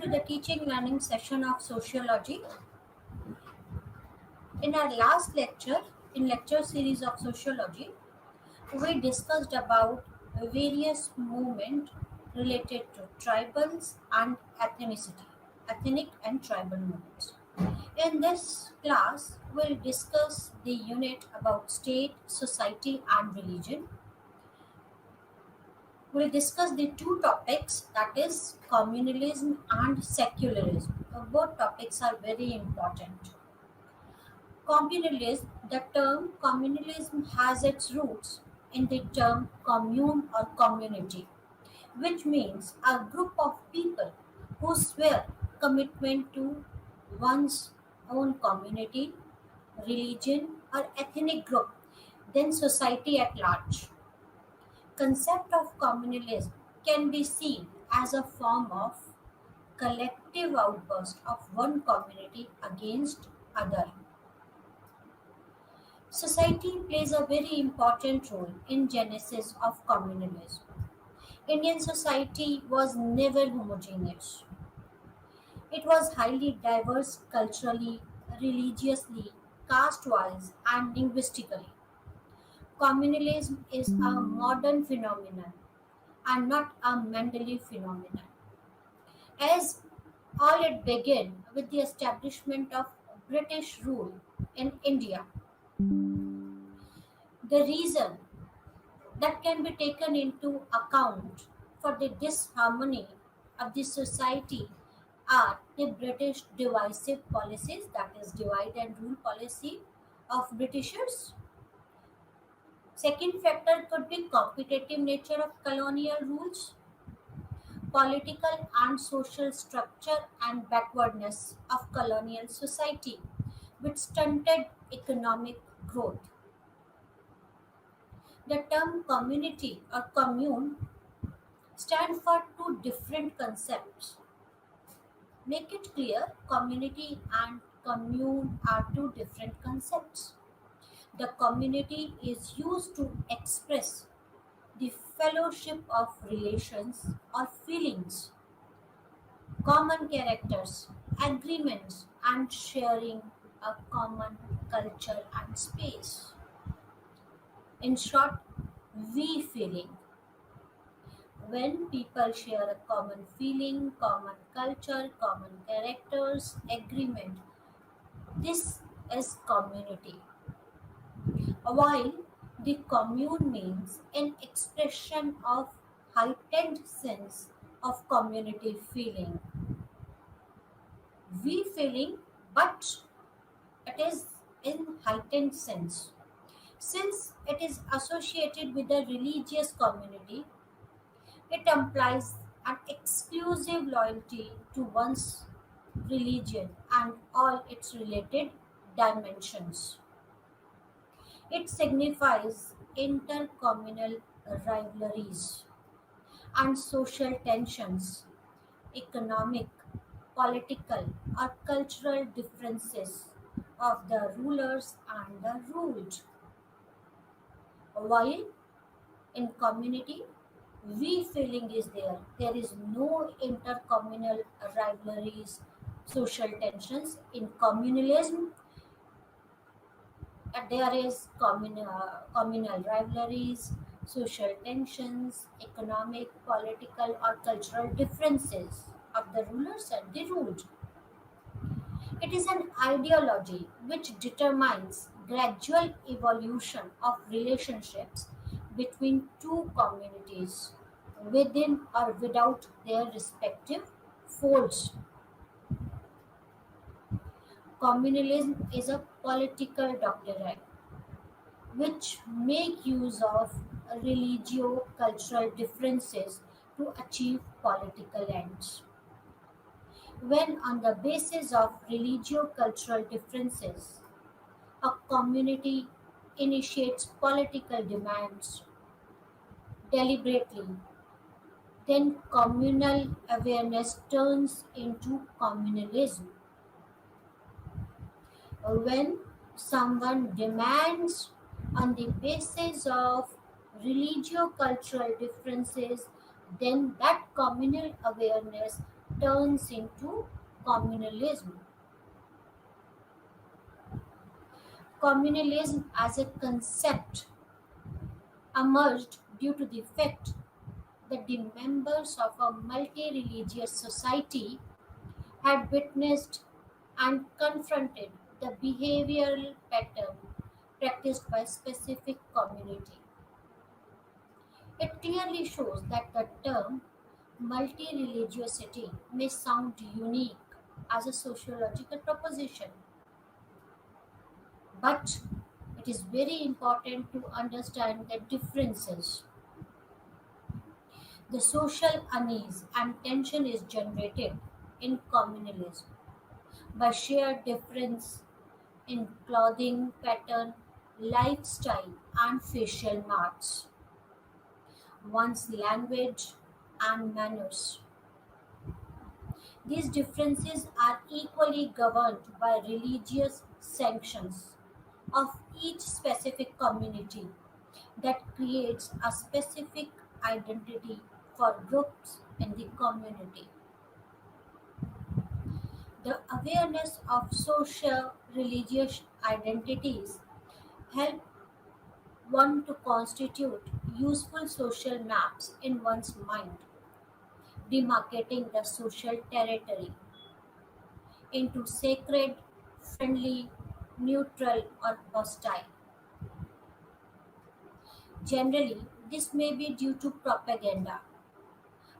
to the teaching learning session of sociology. In our last lecture, in lecture series of sociology, we discussed about various movements related to tribals and ethnicity, ethnic and tribal movements. In this class, we'll discuss the unit about state, society, and religion. We'll discuss the two topics, that is communalism and secularism. Both topics are very important. Communalism, the term communalism has its roots in the term commune or community, which means a group of people who swear commitment to one's own community, religion, or ethnic group, then society at large. Concept of communalism can be seen as a form of collective outburst of one community against other. Society plays a very important role in genesis of communalism. Indian society was never homogeneous. It was highly diverse culturally, religiously, caste-wise, and linguistically. Communalism is a modern phenomenon and not a Mendeleev phenomenon. As all it began with the establishment of British rule in India. The reason that can be taken into account for the disharmony of the society are the British divisive policies, that is, divide and rule policy of Britishers. Second factor could be competitive nature of colonial rules, political and social structure and backwardness of colonial society, which stunted economic growth. The term community or commune stand for two different concepts. Make it clear, community and commune are two different concepts. The community is used to express the fellowship of relations or feelings, common characters, agreements, and sharing a common culture and space. In short, we feeling. When people share a common feeling, common culture, common characters, agreement, this is community. While the commune means an expression of heightened sense of community feeling. We feeling, but it is in heightened sense. Since it is associated with a religious community, it implies an exclusive loyalty to one's religion and all its related dimensions. It signifies intercommunal rivalries and social tensions, economic, political, or cultural differences of the rulers and the ruled. While in community, we feeling is there. There is no intercommunal rivalries, social tensions. In communalism, there is communal rivalries, social tensions, economic, political, or cultural differences of the rulers and the ruled. It is an ideology which determines gradual evolution of relationships between two communities within or without their respective folds. Communalism is a political doctrine which make use of religio-cultural differences to achieve political ends. When on the basis of religio-cultural differences, a community initiates political demands deliberately, then communal awareness turns into communalism. When someone demands on the basis of religio-cultural differences, then that communal awareness turns into communalism. Communalism as a concept emerged due to the fact that the members of a multi religious society had witnessed and confronted the behavioral pattern practiced by specific community. It clearly shows that the term multi-religiosity may sound unique as a sociological proposition, but it is very important to understand the differences. The social unease and tension is generated in communalism by sheer difference in clothing pattern, lifestyle, and facial marks, one's language and manners. These differences are equally governed by religious sanctions of each specific community that creates a specific identity for groups in the community. The awareness of social religious identities help one to constitute useful social maps in one's mind, demarcating the social territory into sacred, friendly, neutral, or hostile. Generally, this may be due to propaganda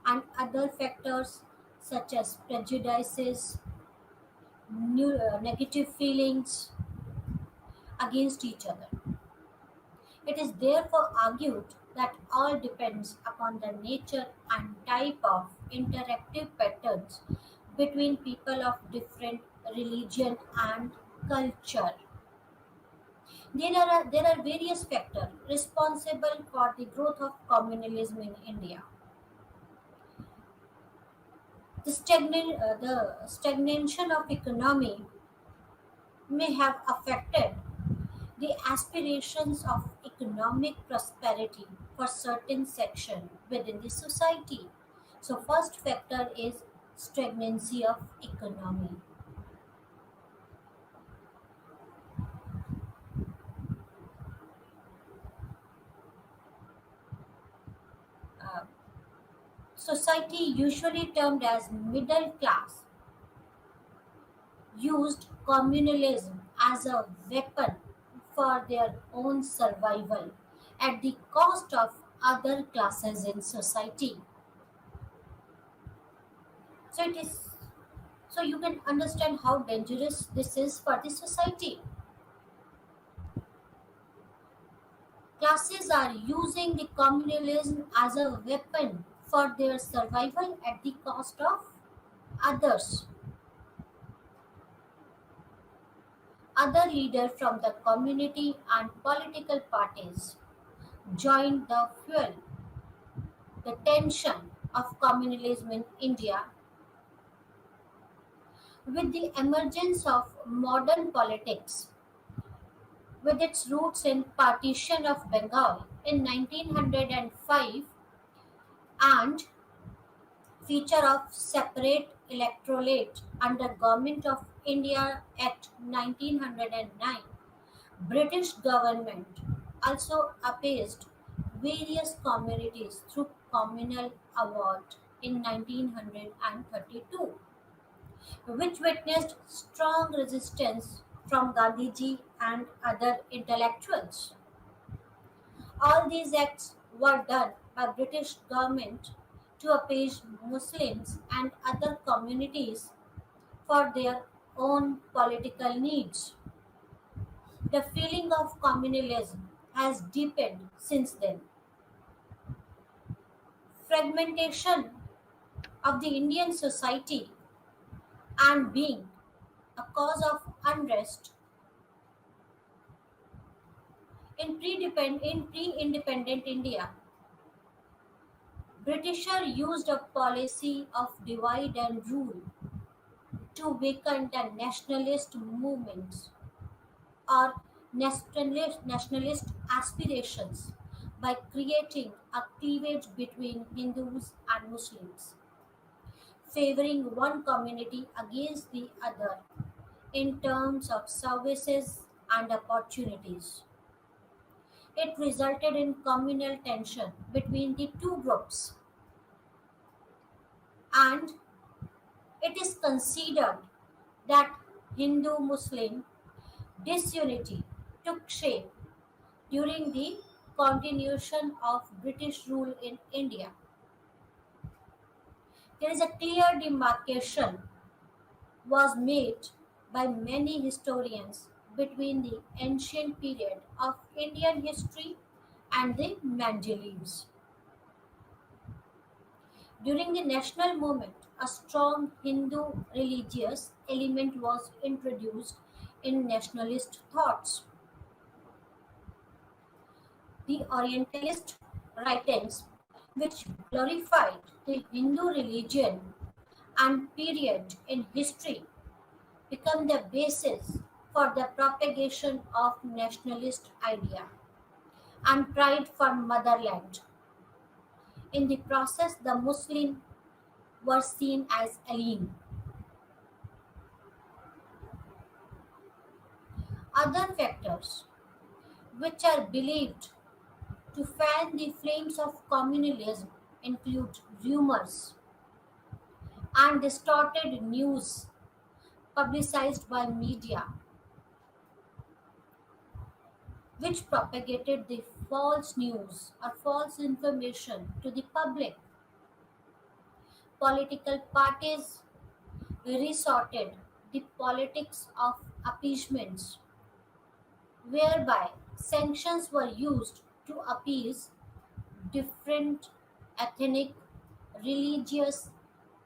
and other factors such as prejudices, negative feelings against each other. It is therefore argued that all depends upon the nature and type of interactive patterns between people of different religion and culture. There are various factors responsible for the growth of communalism in India. The stagnation of economy may have affected the aspirations of economic prosperity for certain section within the society. So first factor is stagnancy of economy. Uh, Society usually termed as middle class used communalism as a weapon for their own survival at the cost of other classes in society. So it is so you can understand how dangerous this is for the society. Classes are using the communalism as a weapon for their survival at the cost of others. Other leaders from the community and political parties joined the fuel, the tension of communalism in India with the emergence of modern politics, with its roots in partition of Bengal in 1905 and feature of separate electorate under Government of India Act 1909. British government also appeased various communities through communal award in 1932, which witnessed strong resistance from Gandhiji and other intellectuals. All these acts were done by British government to appease Muslims and other communities for their own political needs. The feeling of communalism has deepened since then. Fragmentation of the Indian society and being a cause of unrest in pre-independent India, Britisher used a policy of divide and rule to weaken the nationalist movements or nationalist aspirations by creating a cleavage between Hindus and Muslims. favoring one community against the other in terms of services and opportunities. It resulted in communal tension between the two groups, and it is considered that Hindu Muslim disunity took shape during the continuation of British rule in India. There is a clear demarcation was made by many historians between the ancient period of Indian history and the Manjalees. During the national movement, a strong Hindu religious element was introduced in nationalist thoughts. The Orientalist writings, which glorified the Hindu religion and period in history, become the basis for the propagation of nationalist idea and pride for motherland. In the process, the Muslims were seen as alien. Other factors, which are believed to fan the flames of communalism, include rumors and distorted news publicized by media, which propagated the false news or false information to the public. Political parties resorted the politics of appeasements, whereby sanctions were used to appease different ethnic, religious,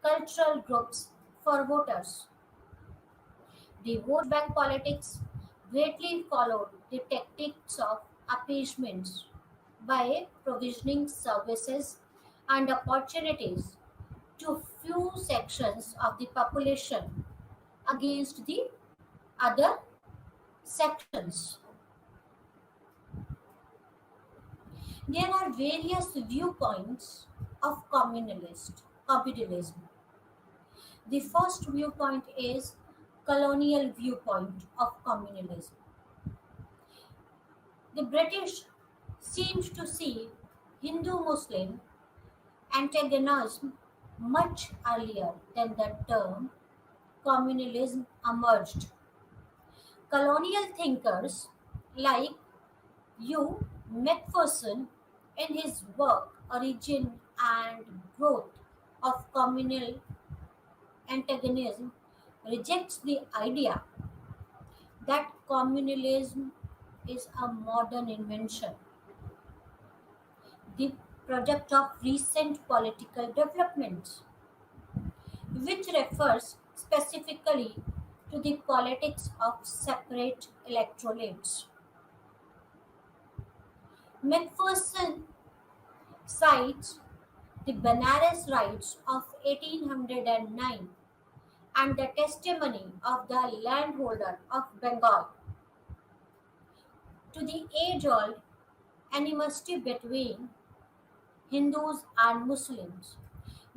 cultural groups for voters. The vote bank politics greatly followed the tactics of appeasements by provisioning services and opportunities to few sections of the population against the other sections. There are various viewpoints of communalism. The first viewpoint is colonial viewpoint of communalism. The British seems to see Hindu-Muslim antagonism much earlier than the term communalism emerged. Colonial thinkers like U. Macpherson, in his work Origin and Growth of Communal Antagonism, rejects the idea that communalism is a modern invention, the product of recent political developments, which refers specifically to the politics of separate electorates. Macpherson cites the Benares Riots of 1809 and the testimony of the landholder of Bengal to the age-old animosity between Hindus and Muslims,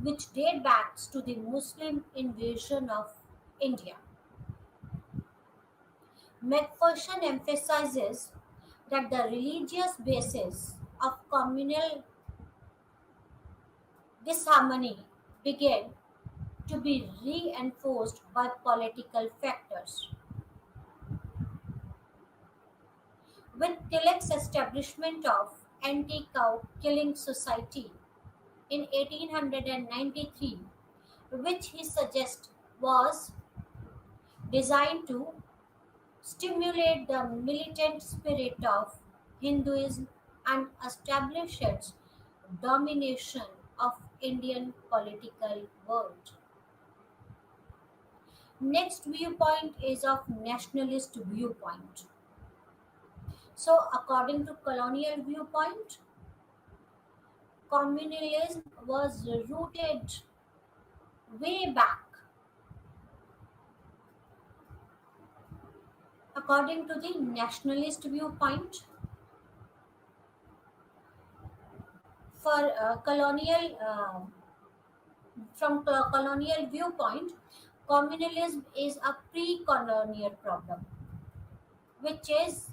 which date back to the Muslim invasion of India. Macpherson emphasizes that the religious basis of communal disharmony began to be reinforced by political factors. With Tilak's establishment of anti-cow killing society in 1893, which he suggests was designed to stimulate the militant spirit of Hinduism and establish its domination of Indian political world. Next viewpoint is of nationalist viewpoint. So according to colonial viewpoint, communalism was rooted way back. According to the nationalist viewpoint, for colonial From a colonial viewpoint, communalism is a pre-colonial problem, which is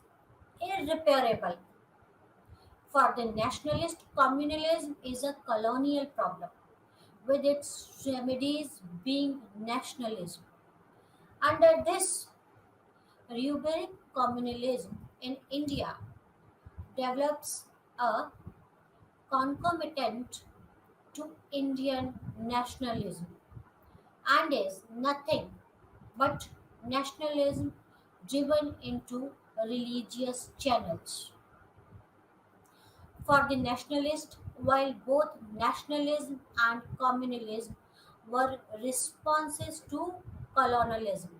irreparable. For the nationalist, communalism is a colonial problem, with its remedies being nationalism. Under this rubric, communalism in India develops a concomitant to Indian nationalism and is nothing but nationalism driven into religious channels. For the nationalist, while both nationalism and communalism were responses to colonialism,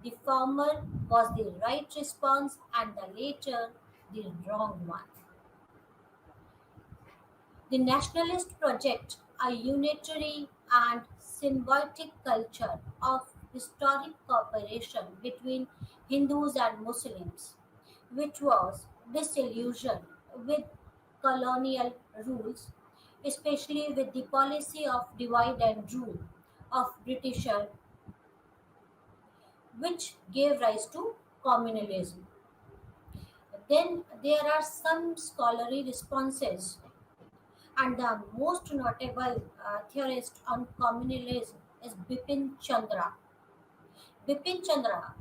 the former was the right response and the latter the wrong one. The nationalist project a unitary and symbiotic culture of historic cooperation between Hindus and Muslims, which was disillusioned with colonial rules, especially with the policy of divide and rule of Britisher, which gave rise to communalism. Then there are some scholarly responses, and the most notable theorist on communalism is Bipin Chandra. Bipin Chandra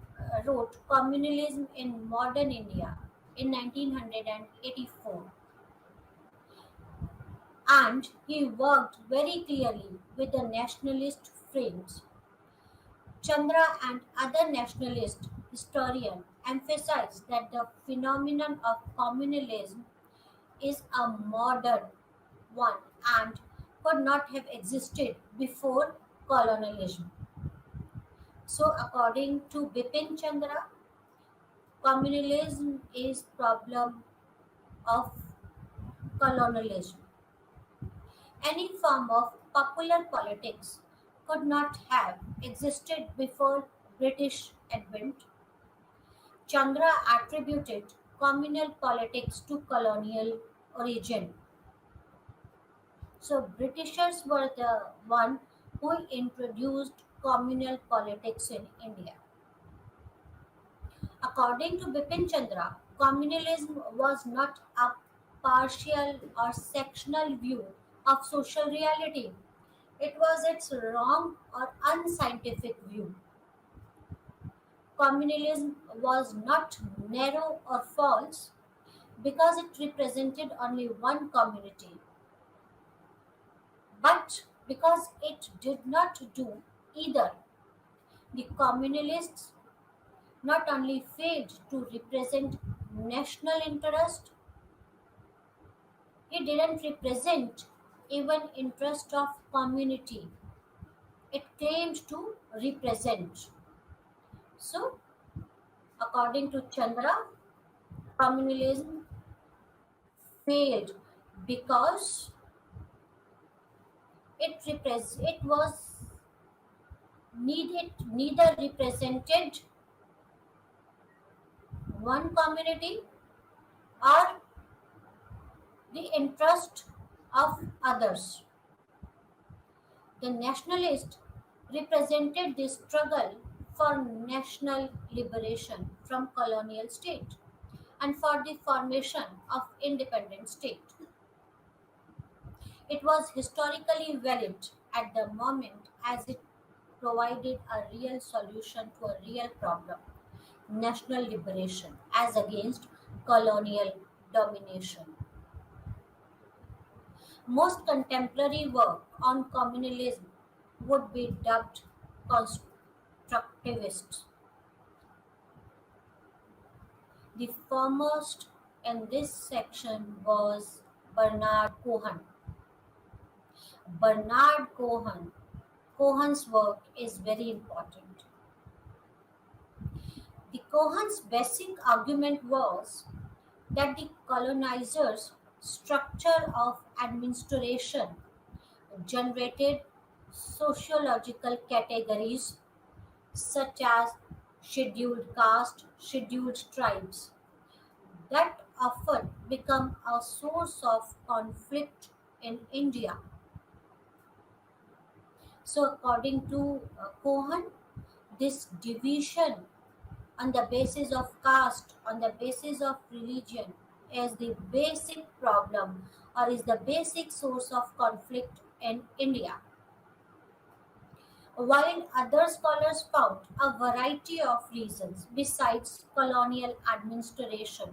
wrote Communalism in Modern India in 1984, and he worked very clearly with the nationalist frames. Chandra and other nationalist historians emphasize that the phenomenon of communalism is a modern one and could not have existed before colonialism. So, according to Bipin Chandra, communalism is problem of colonialism. Any form of popular politics could not have existed before British advent. Chandra attributed communal politics to colonial origin. So Britishers were the one who introduced communal politics in India. According to Bipin Chandra, communalism was not a partial or sectional view of social reality. It was its wrong or unscientific view. Communalism was not narrow or false because it represented only one community, but because it did not do either. The communalists not only failed to represent national interest, it didn't represent even interest of community it claimed to represent. So, according to Chandra, communalism failed because it was neither represented one community or the interest of others. The nationalists represented the struggle for national liberation from colonial state and for the formation of independent state. It was historically valid at the moment as it provided a real solution to a real problem, national liberation as against colonial domination. Most contemporary work on communalism would be dubbed constructivist. The foremost in this section was Bernard Cohen. Bernard Cohen's work is very important. The Cohen's basic argument was that the colonizers' structure of administration generated sociological categories such as scheduled caste, scheduled tribes, that often become a source of conflict in India. So, according to Cohen, this division on the basis of caste, on the basis of religion, is the basic problem or is the basic source of conflict in India. While other scholars found a variety of reasons besides colonial administration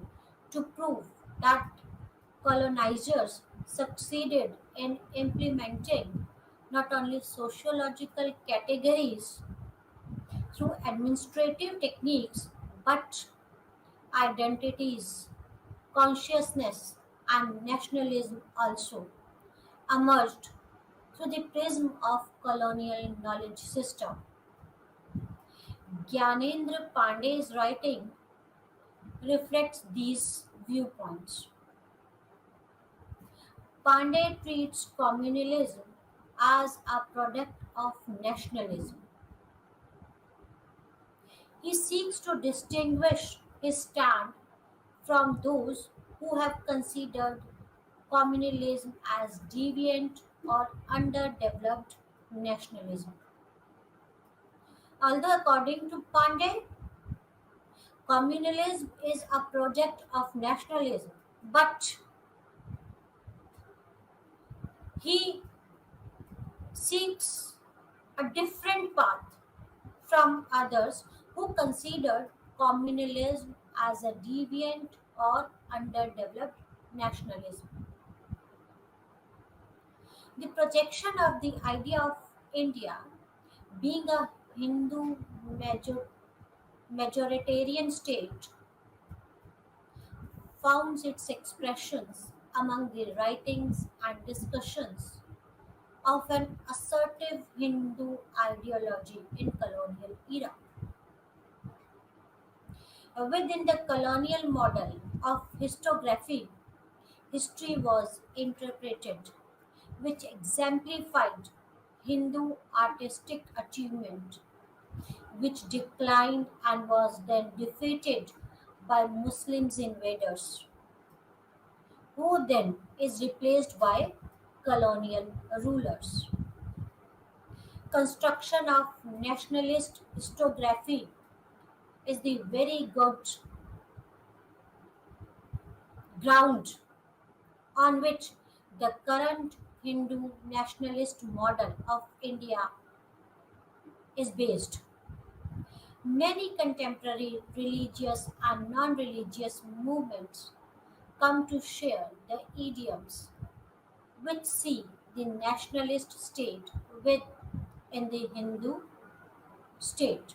to prove that colonizers succeeded in implementing not only sociological categories through administrative techniques but identities, consciousness, and nationalism also emerged through the prism of colonial knowledge system. Gyanendra Pandey's writing reflects these viewpoints. Pandey treats communalism as a product of nationalism. He seeks to distinguish his stand from those who have considered communalism as deviant or underdeveloped nationalism. Although, according to Pandey, communalism is a project of nationalism, but he seeks a different path from others who considered communalism as a deviant or underdeveloped nationalism. The projection of the idea of India being a Hindu majoritarian state found its expressions among the writings and discussions of an assertive Hindu ideology in colonial era. Within the colonial model of historiography, history was interpreted, which exemplified Hindu artistic achievement, which declined and was then defeated by Muslims invaders, who then is replaced by colonial rulers. Construction of nationalist historiography is the very good ground on which the current Hindu nationalist model of India is based. Many contemporary religious and non religious movements come to share the idioms which see the nationalist state within the Hindu state.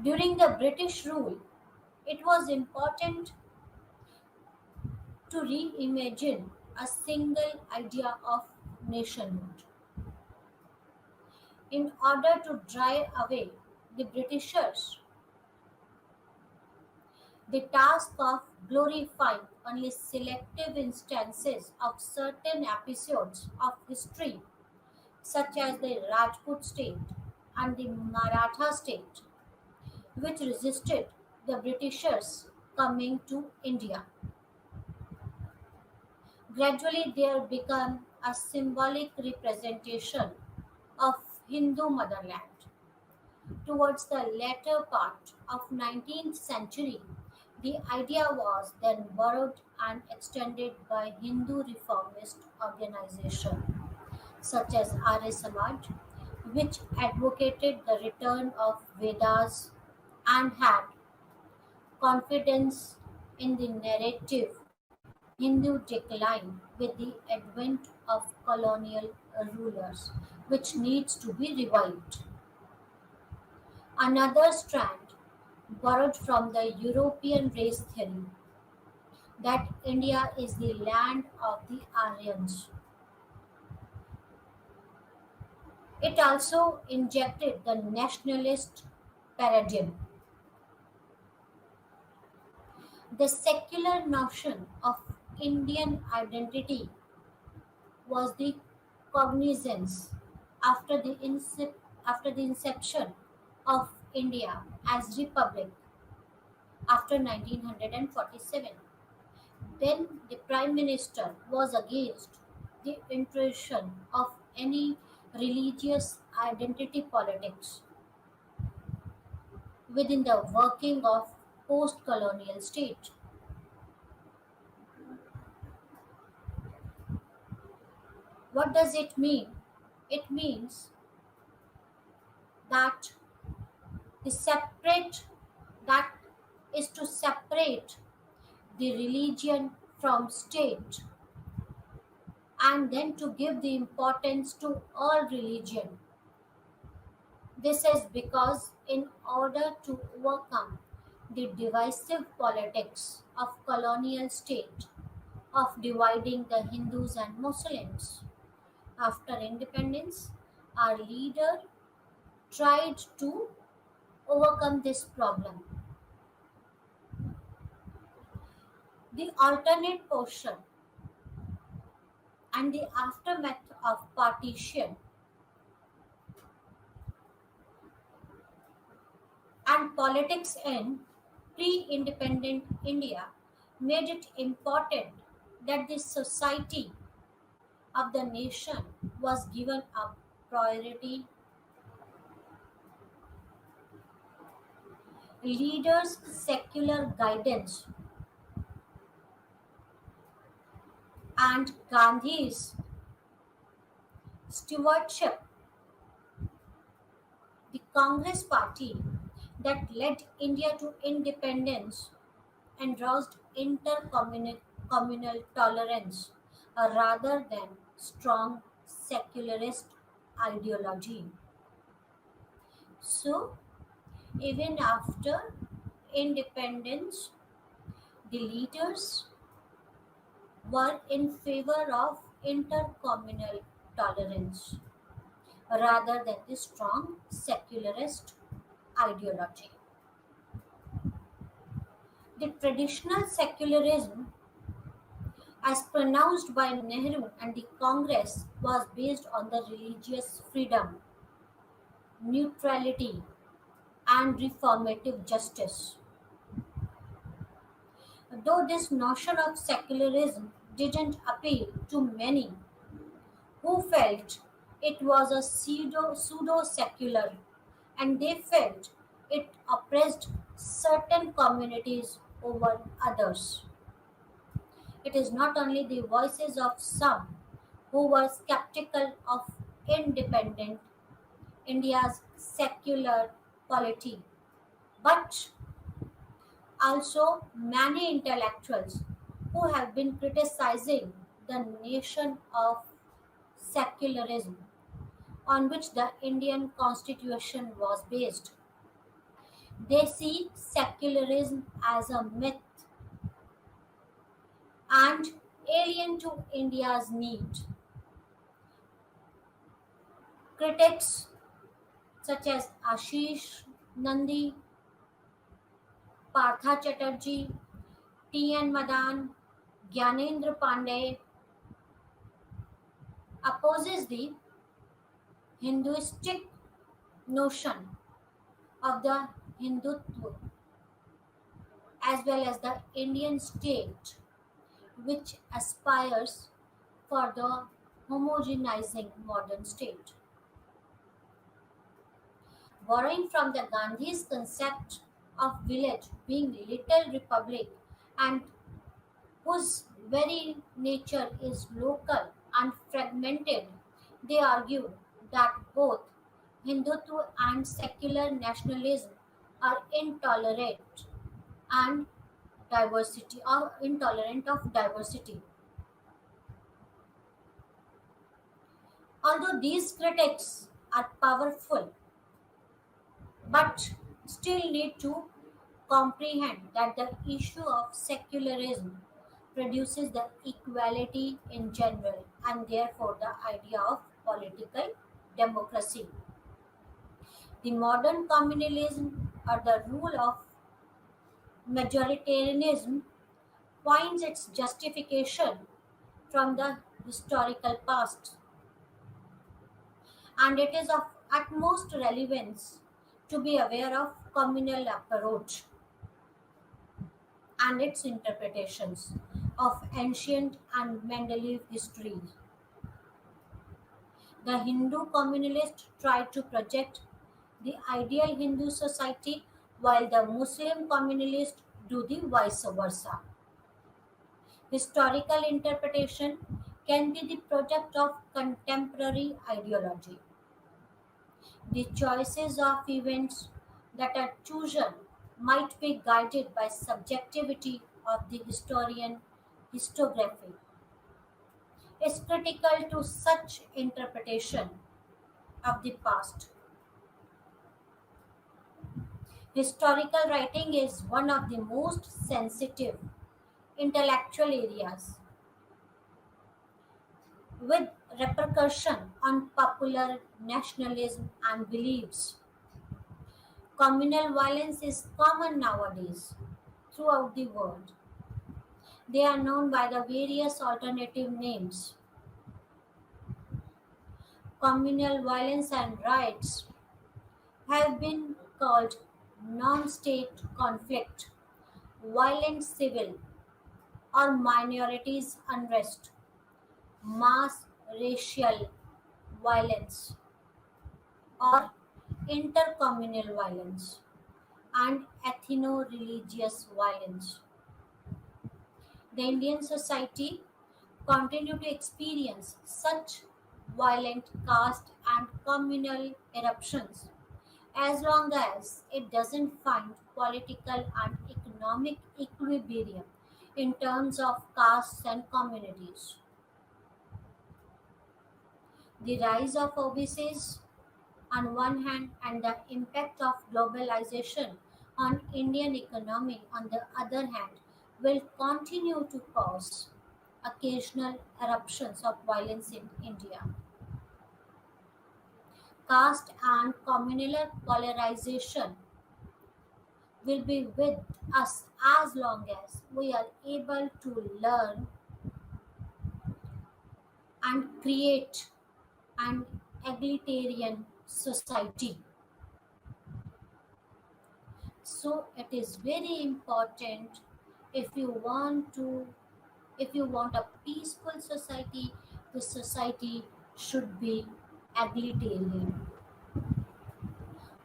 During the British rule, it was important to reimagine a single idea of nationhood. In order to drive away the Britishers, the task of glorifying only selective instances of certain episodes of history, such as the Rajput state and the Maratha state, which resisted the Britishers coming to India. Gradually, there became a symbolic representation of Hindu motherland. Towards the latter part of 19th century, the idea was then borrowed and extended by Hindu reformist organizations such as Arya Samaj, which advocated the return of Vedas and had confidence in the narrative Hindu decline with the advent of colonial rulers, which needs to be revived. Another strand borrowed from the European race theory that India is the land of the Aryans. It also injected the nationalist paradigm. The secular notion of Indian identity was the cognizance after after the inception of India as republic after 1947. Then the Prime Minister was against the intrusion of any religious identity politics within the working of post-colonial state. What does it mean? It means that the separate that is to separate the religion from state and then to give the importance to all religion. This is because in order to overcome the divisive politics of colonial state of dividing the Hindus and Muslims after independence, our leader tried to overcome this problem. The alternate portion and the aftermath of partition and politics in pre independent India made it important that the society of the nation was given a priority. Leaders' secular guidance and Gandhi's stewardship, the Congress party that led India to independence endorsed intercommunal tolerance rather than strong secularist ideology. So, even after independence, the leaders were in favor of intercommunal tolerance rather than the strong secularist ideology. The traditional secularism, as pronounced by Nehru and the Congress, was based on the religious freedom, neutrality, and reformative justice. Though this notion of secularism didn't appeal to many who felt it was a pseudo secular and they felt it oppressed certain communities over others. It is not only the voices of some who were skeptical of independent India's secular polity, but also many intellectuals who have been criticizing the nation of secularism on which the Indian constitution was based. They see secularism as a myth and alien to India's need. Critics such as Ashish Nandi, Partha Chatterjee, T.N. Madan, Gyanendra Pandey opposes the Hinduistic notion of the Hindutva as well as the Indian state which aspires for the homogenizing modern state. Borrowing from the Gandhi's concept of village being little republic and whose very nature is local and fragmented, they argue that both Hindutva and secular nationalism are intolerant and diversity or intolerant of diversity. Although these critics are powerful, but still need to comprehend that the issue of secularism produces the equality in general and therefore the idea of political democracy. The modern communalism or the rule of majoritarianism finds its justification from the historical past, and it is of utmost relevance to be aware of communal approach and its interpretations of ancient and Mendeleev history. The Hindu communalists tried to project the ideal Hindu society, while the Muslim communalists do the vice versa. Historical interpretation can be the product of contemporary ideology. The choices of events that are chosen might be guided by subjectivity of the historian. Historiography is critical to such interpretation of the past. Historical writing is one of the most sensitive intellectual areas with repercussion on popular nationalism and beliefs. Communal violence is common nowadays throughout the world. They are known by the various alternative names. Communal violence and riots have been called non state conflict, violent civil or minorities unrest, mass racial violence, or intercommunal violence, and ethno religious violence. The Indian society continue to experience such violent caste and communal eruptions as long as it doesn't find political and economic equilibrium in terms of castes and communities. The rise of OBCs on one hand and the impact of globalization on Indian economy on the other hand will continue to cause occasional eruptions of violence in India. Caste and communal polarization will be with us as long as we are able to learn and create an egalitarian society. So it is very important if you want to if you want a peaceful society, the society should be egalitarian.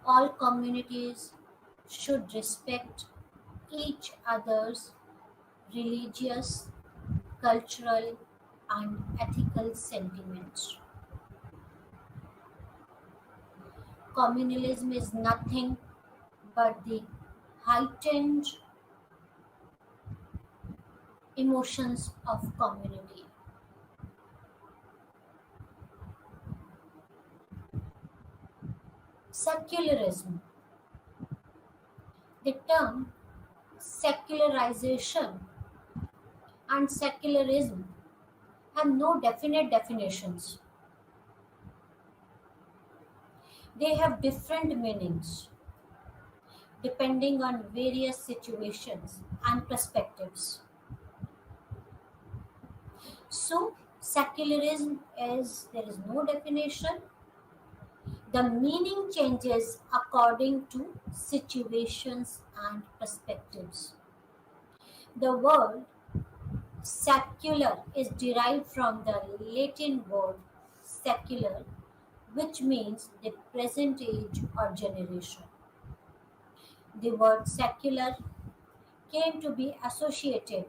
All communities should respect each other's religious, cultural, and ethical sentiments. Communalism is nothing but the heightened emotions of community. Secularism. The term secularization and secularism have no definite definitions. They have different meanings depending on various situations and perspectives. So, secularism is there is no definition. The meaning changes according to situations and perspectives. The word secular is derived from the Latin word secular, which means the present age or generation. The word secular came to be associated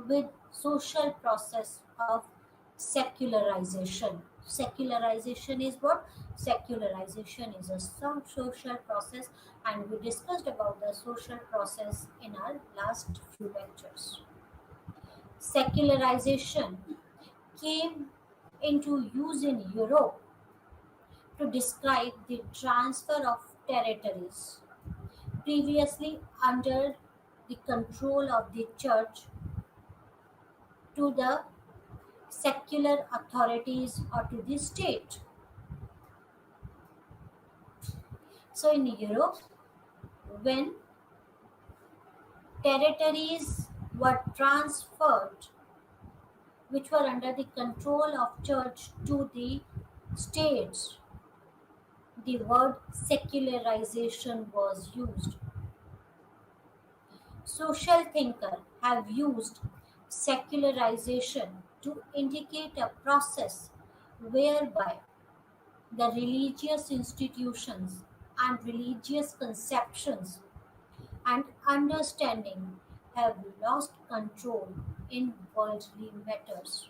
with social process of secularization. Secularization is what? Secularization is a social process, and we discussed about the social process in our last few lectures. Secularization came into use in Europe to describe the transfer of territories previously under the control of the church to the secular authorities or to the state. So in Europe, when territories were transferred, which were under the control of church to the states, the word secularization was used. Social thinkers have used secularization to indicate a process whereby The religious institutions and religious conceptions and understanding have lost control in worldly matters,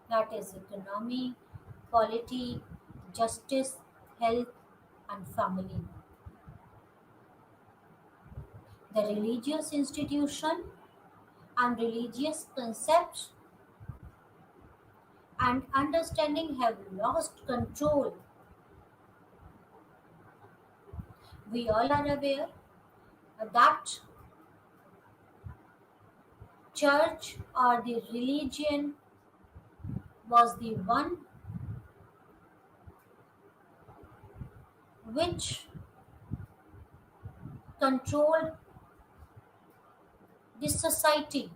that is, economy, polity, justice, health, and family. The religious institution and religious concepts and understanding have lost control. We all are aware that church or the religion was the one which controlled this society,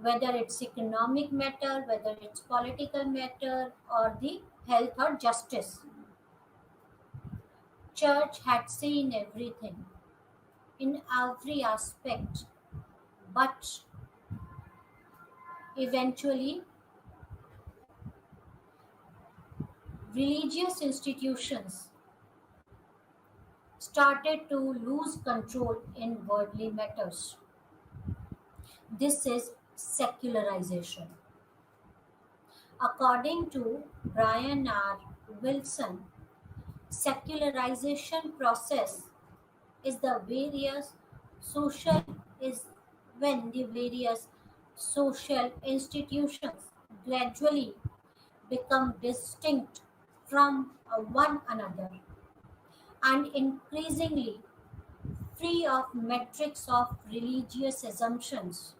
whether it's economic matter, whether it's political matter, or the health or justice. Church had seen everything in every aspect, but eventually religious institutions started to lose control in worldly matters. This is secularization. According to Brian R. Wilson, secularization process is the various social is when the various social institutions gradually become distinct from one another and increasingly free of metrics of religious assumptions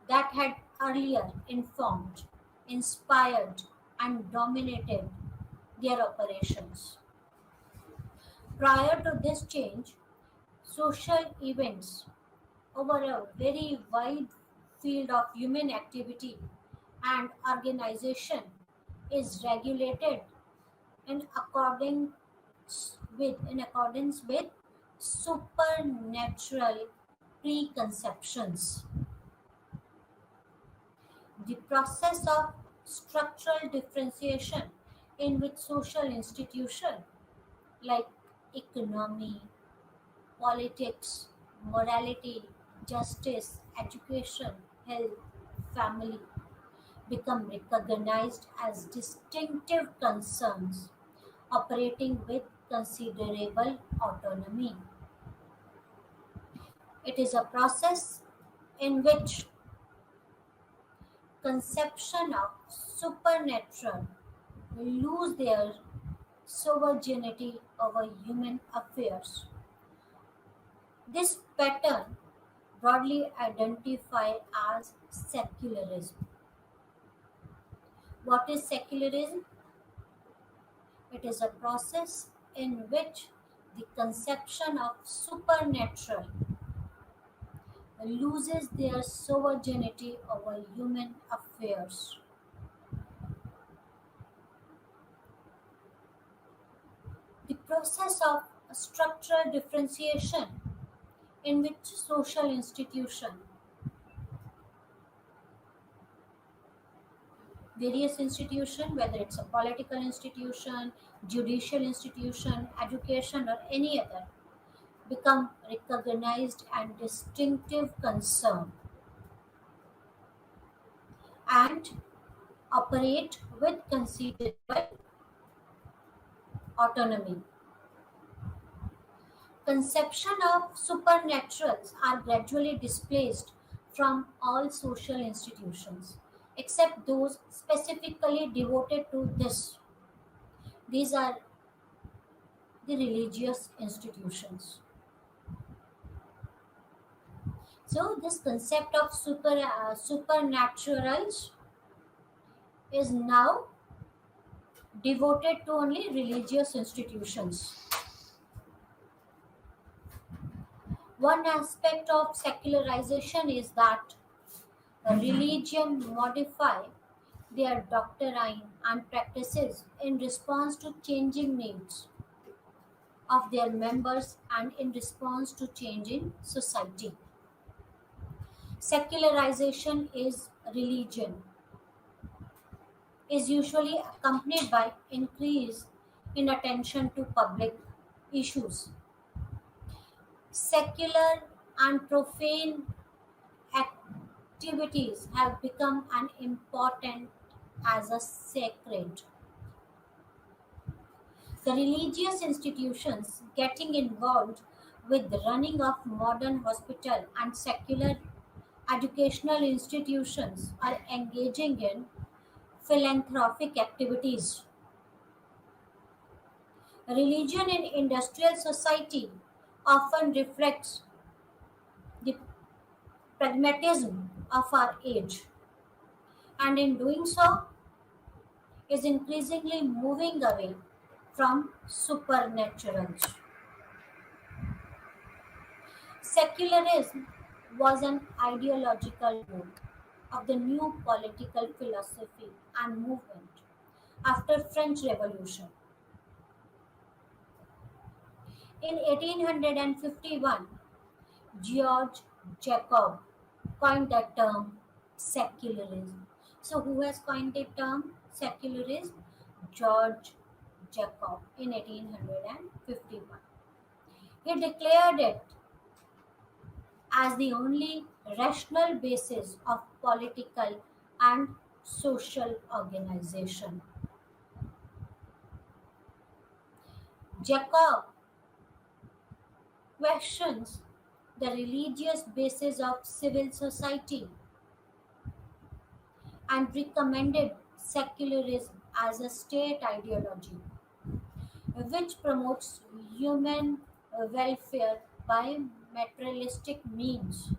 that had earlier informed, inspired, and dominated their operations. Prior to this change, social events over a very wide field of human activity and organization is regulated in accordance with supernatural preconceptions. The process of structural differentiation in which social institutions like economy, politics, morality, justice, education, health, family become recognized as distinctive concerns operating with considerable autonomy. It is a process in which conception of supernatural lose their sovereignty over human affairs. This pattern, broadly identified as secularism. What is secularism? It is a process in which the conception of supernatural loses their sovereignty over human affairs. The process of structural differentiation in which social institution, various institution, whether it's a political institution, judicial institution, education, or any other, become recognized and distinctive concern and operate with considerable autonomy. Conception of supernaturals are gradually displaced from all social institutions, except those specifically devoted to this. These are the religious institutions. So, this concept of supernaturals is now devoted to only religious institutions. One aspect of secularization is that religion modify their doctrine and practices in response to changing needs of their members and in response to change in society. Secularization is religion is usually accompanied by increase in attention to public issues. Secular and profane activities have become an important as a sacred. The religious institutions getting involved with the running of modern hospital and secular educational institutions are engaging in philanthropic activities. Religion in industrial society often reflects the pragmatism of our age, and in doing so is increasingly moving away from supernaturals. Secularism was an ideological goal of the new political philosophy and movement after French Revolution. In 1851, George Jacob coined the term secularism. So, who has coined the term secularism? George Jacob in 1851. He declared it as the only rational basis of political and social organization. Jacob questions the religious basis of civil society and recommended secularism as a state ideology which promotes human welfare by materialistic means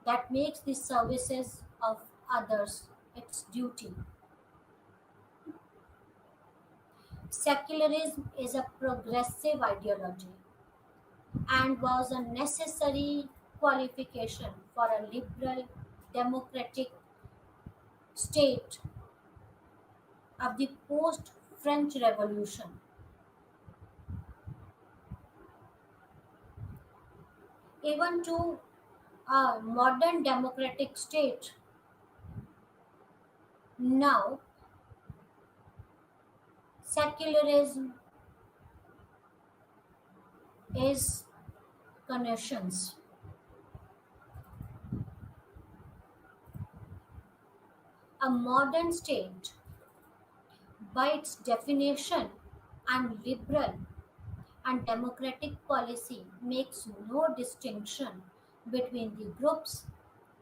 that makes the services of others its duty. Secularism is a progressive ideology and was a necessary qualification for a liberal democratic state of the post French Revolution. Even to a modern democratic state, now secularism is connotations. A modern state, by its definition, and liberal and democratic policy makes no distinction between the groups,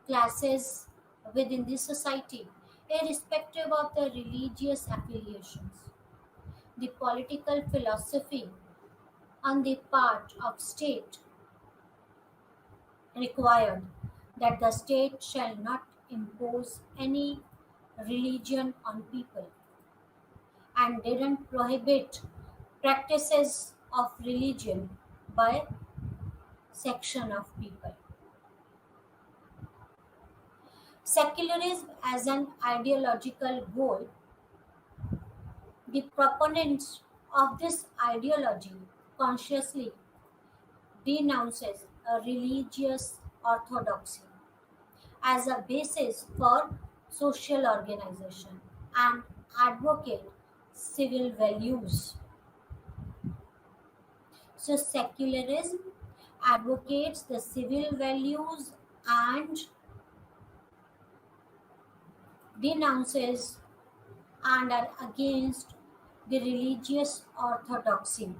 classes within the society, irrespective of their religious affiliations. The political philosophy on the part of state required that the state shall not impose any religion on people and didn't prohibit practices of religion by section of people. Secularism as an ideological goal, the proponents of this ideology consciously denounces a religious orthodoxy as a basis for social organization and advocate civil values. So, secularism advocates the civil values and denounces and are against the religious orthodoxy.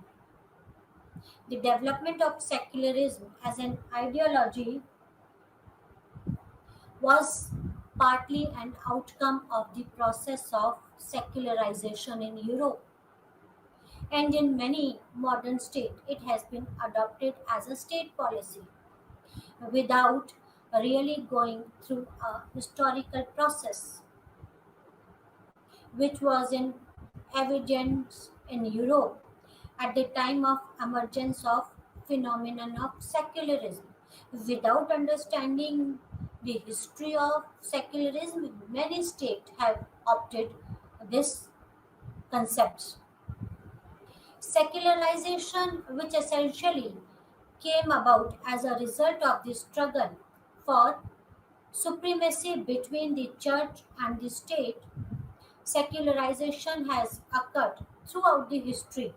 The development of secularism as an ideology was partly an outcome of the process of secularization in Europe, and in many modern states it has been adopted as a state policy without really going through a historical process which was in evidence in Europe at the time of emergence of phenomenon of secularism. Without understanding the history of secularism, many states have opted this concepts. Secularization, which essentially came about as a result of the struggle for supremacy between the church and the state, Secularization has occurred throughout the history,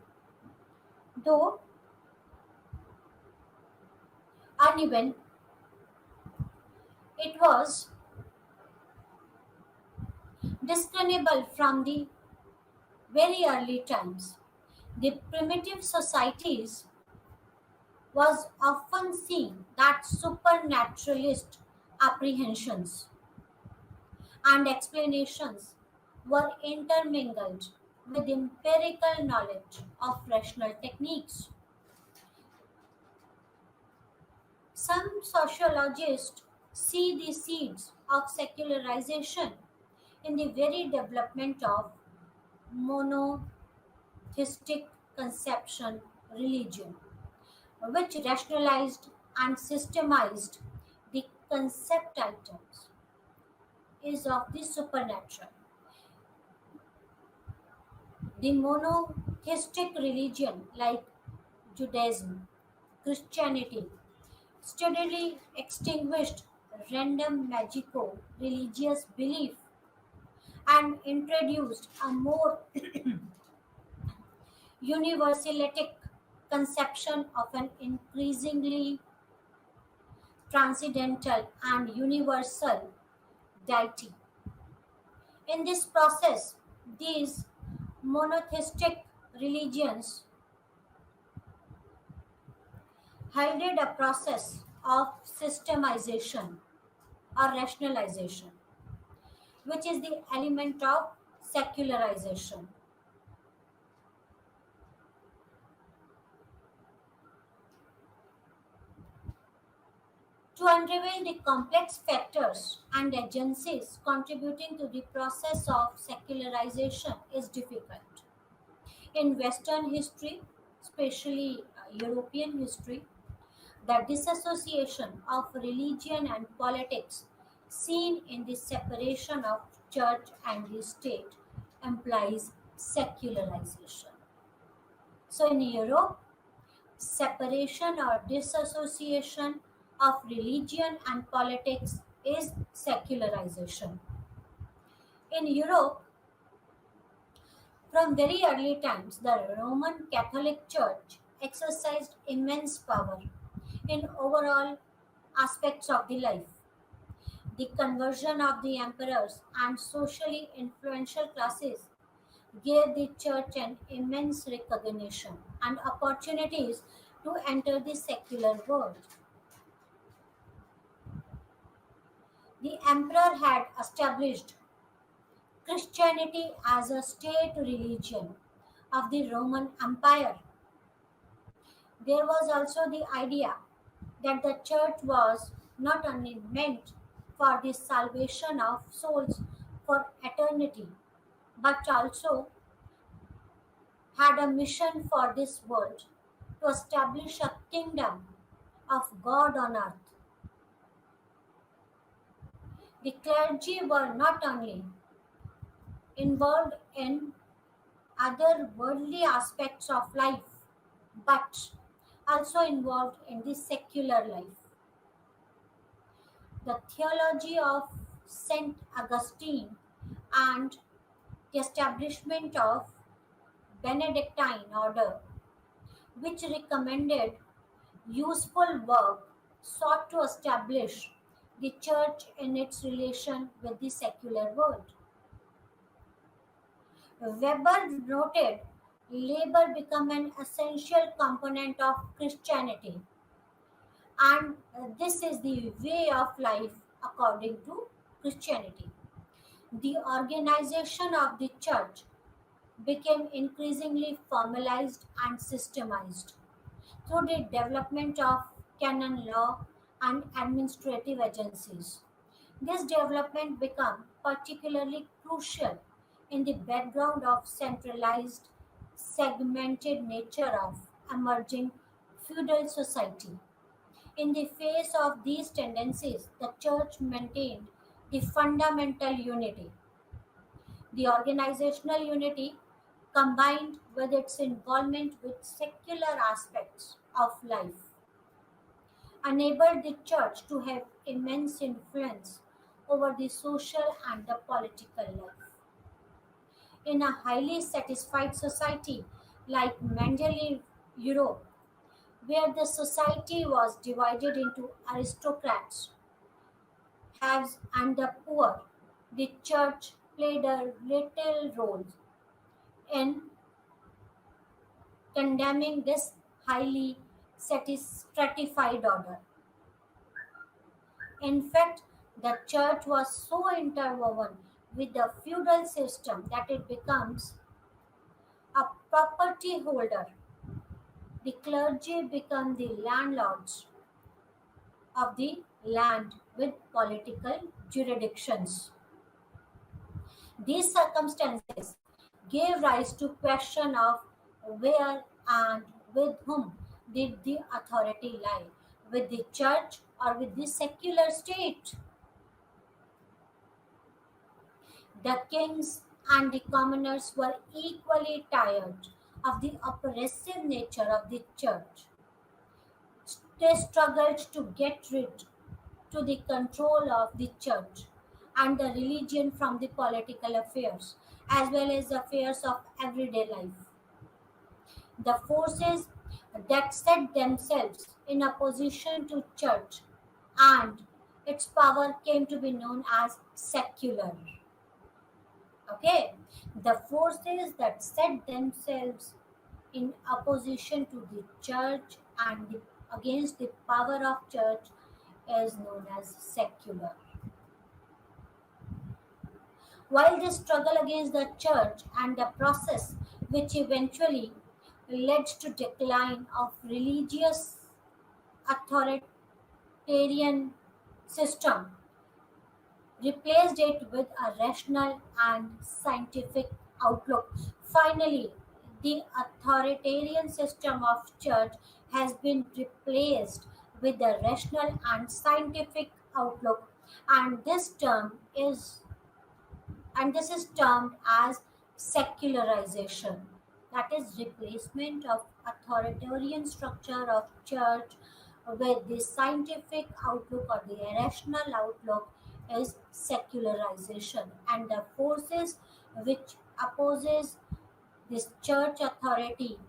though uneven. It was discernible from the very early times. The primitive societies was often seen that supernaturalist apprehensions and explanations were intermingled with empirical knowledge of rational techniques. Some sociologists see the seeds of secularization in the very development of monotheistic conception religion, which rationalized and systemized the concept items is of the supernatural. The monotheistic religion like Judaism, Christianity, steadily extinguished random magico religious belief and introduced a more universalistic conception of an increasingly transcendental and universal deity. In this process, these monotheistic religions heralded a process of systemization or rationalization, which is the element of secularization. To unravel the complex factors and agencies contributing to the process of secularization is difficult. In Western history, especially European history, the disassociation of religion and politics seen in the separation of church and the state implies secularization. So in Europe, separation or disassociation of religion and politics is secularization. In Europe, from very early times, the Roman Catholic Church exercised immense power in overall aspects of the life. The conversion of the emperors and socially influential classes gave the church an immense recognition and opportunities to enter the secular world. The emperor had established Christianity as a state religion of the Roman Empire. There was also the idea that the church was not only meant for the salvation of souls for eternity, but also had a mission for this world to establish a kingdom of God on earth. The clergy were not only involved in other worldly aspects of life, but also involved in the secular life. The theology of Saint Augustine and the establishment of Benedictine order, which recommended useful work, sought to establish the church in its relation with the secular world. Weber noted labor become an essential component of Christianity, and this is the way of life according to Christianity. The organization of the church became increasingly formalized and systemized through the development of canon law and administrative agencies. This development became particularly crucial in the background of centralized, segmented nature of emerging feudal society. In the face of these tendencies, the church maintained the fundamental unity. The organizational unity, combined with its involvement with secular aspects of life, enabled the church to have immense influence over the social and the political life. In a highly satisfied society like medieval Europe, where the society was divided into aristocrats, haves, and the poor, the church played a little role in condemning this highly stratified order. In fact, the church was so interwoven with the feudal system that it becomes a property holder. The clergy become the landlords of the land with political jurisdictions. These circumstances gave rise to question of where and with whom did the authority lie, with the church or with the secular state. The kings and the commoners were equally tired of the oppressive nature of the church. They struggled to get rid to the control of the church and the religion from the political affairs as well as the affairs of everyday life. The forces that set themselves in opposition to church and its power came to be known as secular. Okay, the forces that set themselves in opposition to the church and against the power of church is known as secular. While this struggle against the church and the process which eventually led to decline of religious authoritarian system replaced it with a rational and scientific outlook. Finally, the authoritarian system of church has been replaced with the rational and scientific outlook, and this is termed as secularization. That is replacement of authoritarian structure of church with the scientific outlook or the rational outlook is secularization, and the forces which opposes this church authority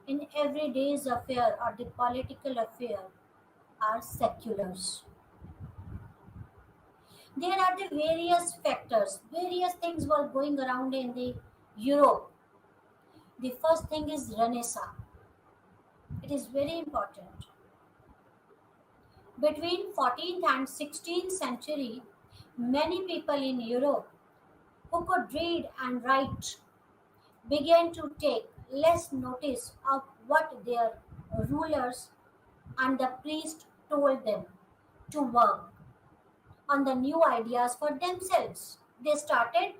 in everyday's affair or the political affair are seculars. There are the various factors, various things were going around in the Europe. The first thing is Renaissance. It is very important. Between 14th and 16th century, many people in Europe who could read and write began to take less notice of what their rulers and the priest told them to work on the new ideas for themselves. They started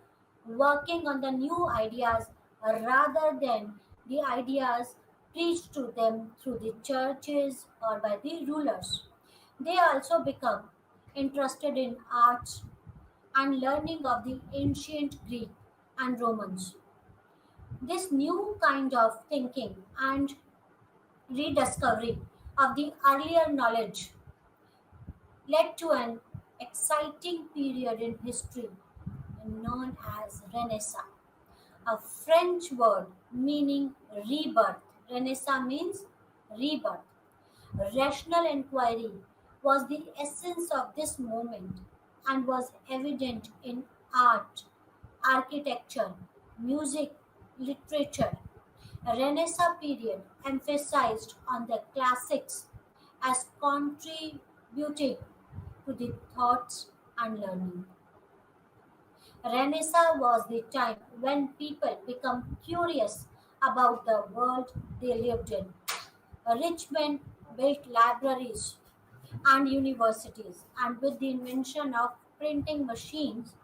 working on the new ideas rather than the ideas preached to them through the churches or by the rulers. They also become interested in arts and learning of the ancient Greek and Romans. This new kind of thinking and rediscovery of the earlier knowledge led to an exciting period in history known as Renaissance, a French word meaning rebirth. Renaissance means rebirth. Rational inquiry was the essence of this movement and was evident in art, architecture, music, literature. Renaissance period emphasized on the classics as contributing to the thoughts and learning. Renaissance was the time when people become curious about the world they lived in. Rich men built libraries and universities, and with the invention of printing machines,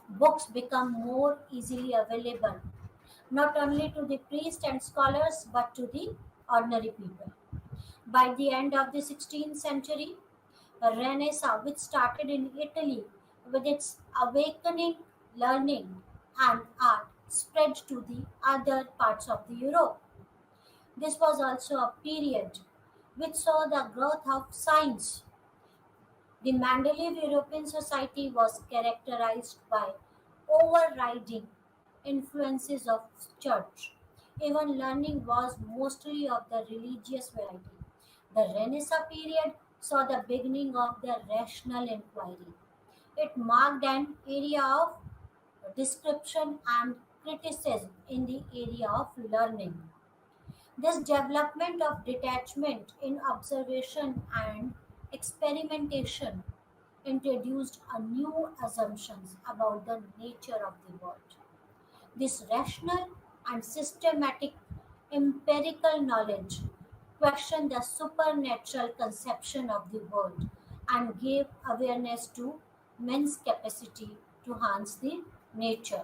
books become more easily available, not only to the priests and scholars but to the ordinary people. By the end of the 16th century, Renaissance, which started in Italy with its awakening learning and art, spread to the other parts of the Europe. This was also a period which saw the growth of science. The medieval European society was characterized by overriding influences of church. Even learning was mostly of the religious variety. The Renaissance period saw the beginning of the rational inquiry. It marked an area of description and criticism in the area of learning. This development of detachment in observation and experimentation introduced a new assumptions about the nature of the world. This rational and systematic empirical knowledge questioned the supernatural conception of the world and gave awareness to men's capacity to harness the nature.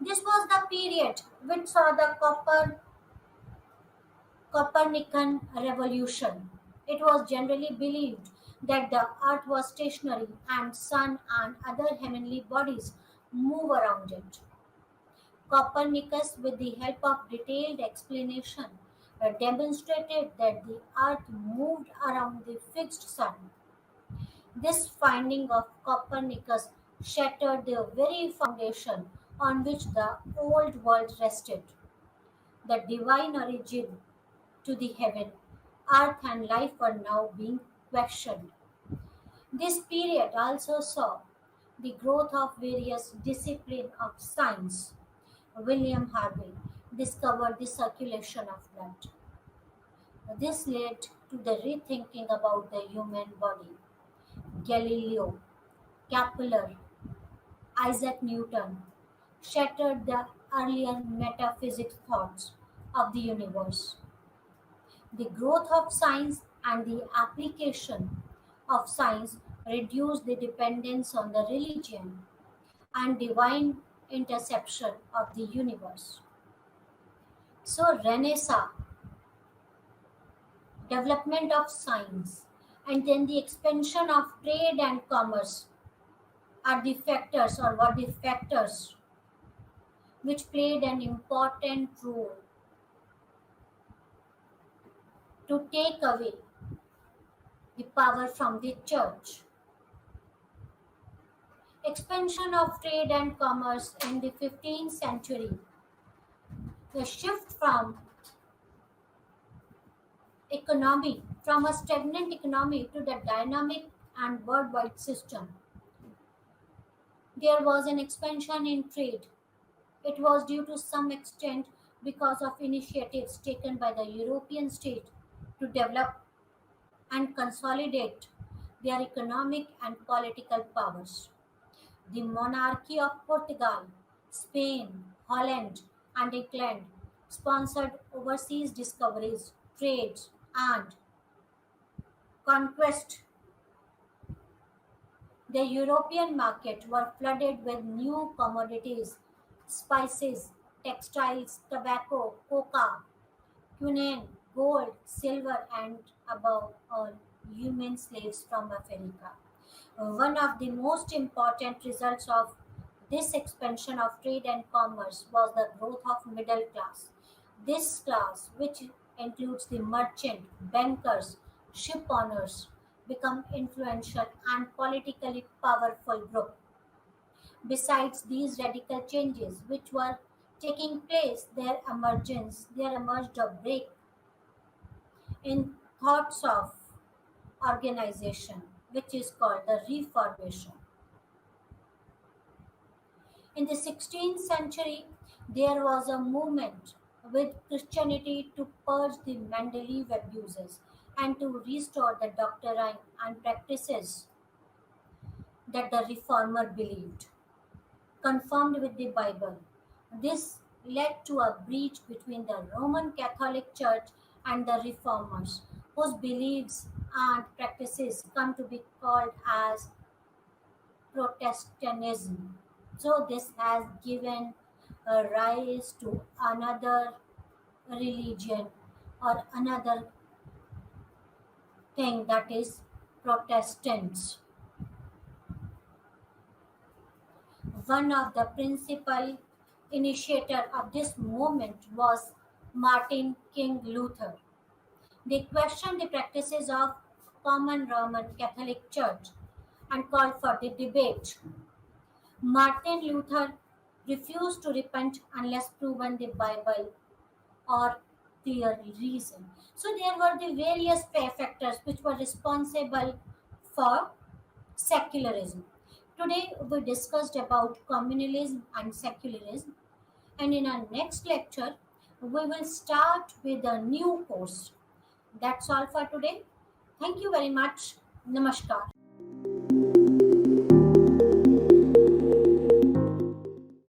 This was the period which saw the Copernican revolution. It was generally believed that the earth was stationary and sun and other heavenly bodies move around it. Copernicus, with the help of detailed explanation, demonstrated that the earth moved around the fixed sun. This finding of Copernicus shattered the very foundation on which the old world rested. The divine origin to the heaven, earth, and life were now being questioned. This period also saw the growth of various disciplines of science. William Harvey discovered the circulation of blood. This led to the rethinking about the human body. Galileo, Kepler, Isaac Newton shattered the earlier metaphysics thoughts of the universe. The growth of science and the application of science reduced the dependence on the religion and divine interception of the universe. So, Renaissance, development of science, and then the expansion of trade and commerce are the factors or were the factors which played an important role to take away the power from the church. Expansion of trade and commerce in the 15th century, the shift from a stagnant economy to the dynamic and worldwide system. There was an expansion in trade. It was due to some extent because of initiatives taken by the European states to develop and consolidate their economic and political powers. The monarchy of Portugal, Spain, Holland, and England sponsored overseas discoveries, trades, and conquest. The European market were flooded with new commodities, spices, textiles, tobacco, coca, quinine, gold, silver, and above all, human slaves from Africa. One of the most important results of this expansion of trade and commerce was the growth of middle class. This class, which includes the merchant, bankers, ship owners, become influential and politically powerful group. Besides these radical changes which were taking place, there emerged a break in thoughts of organization, which is called the Reformation. In the 16th century, there was a movement with Christianity to purge the Mendeleev abuses and to restore the doctrine and practices that the reformer believed, confirmed with the Bible. This led to a breach between the Roman Catholic Church and the reformers, whose beliefs and practices come to be called as Protestantism. So this has given a rise to another religion or another thing, that is Protestants. One of the principal initiator of this movement was Martin King Luther. They questioned the practices of common Roman Catholic Church and called for the debate. Martin Luther refused to repent unless proven the Bible or clear reason. So there were the various factors which were responsible for secularism. Today we discussed about communalism and secularism, and in our next lecture we will start with a new course. That's all for today. Thank you very much. Namaskar.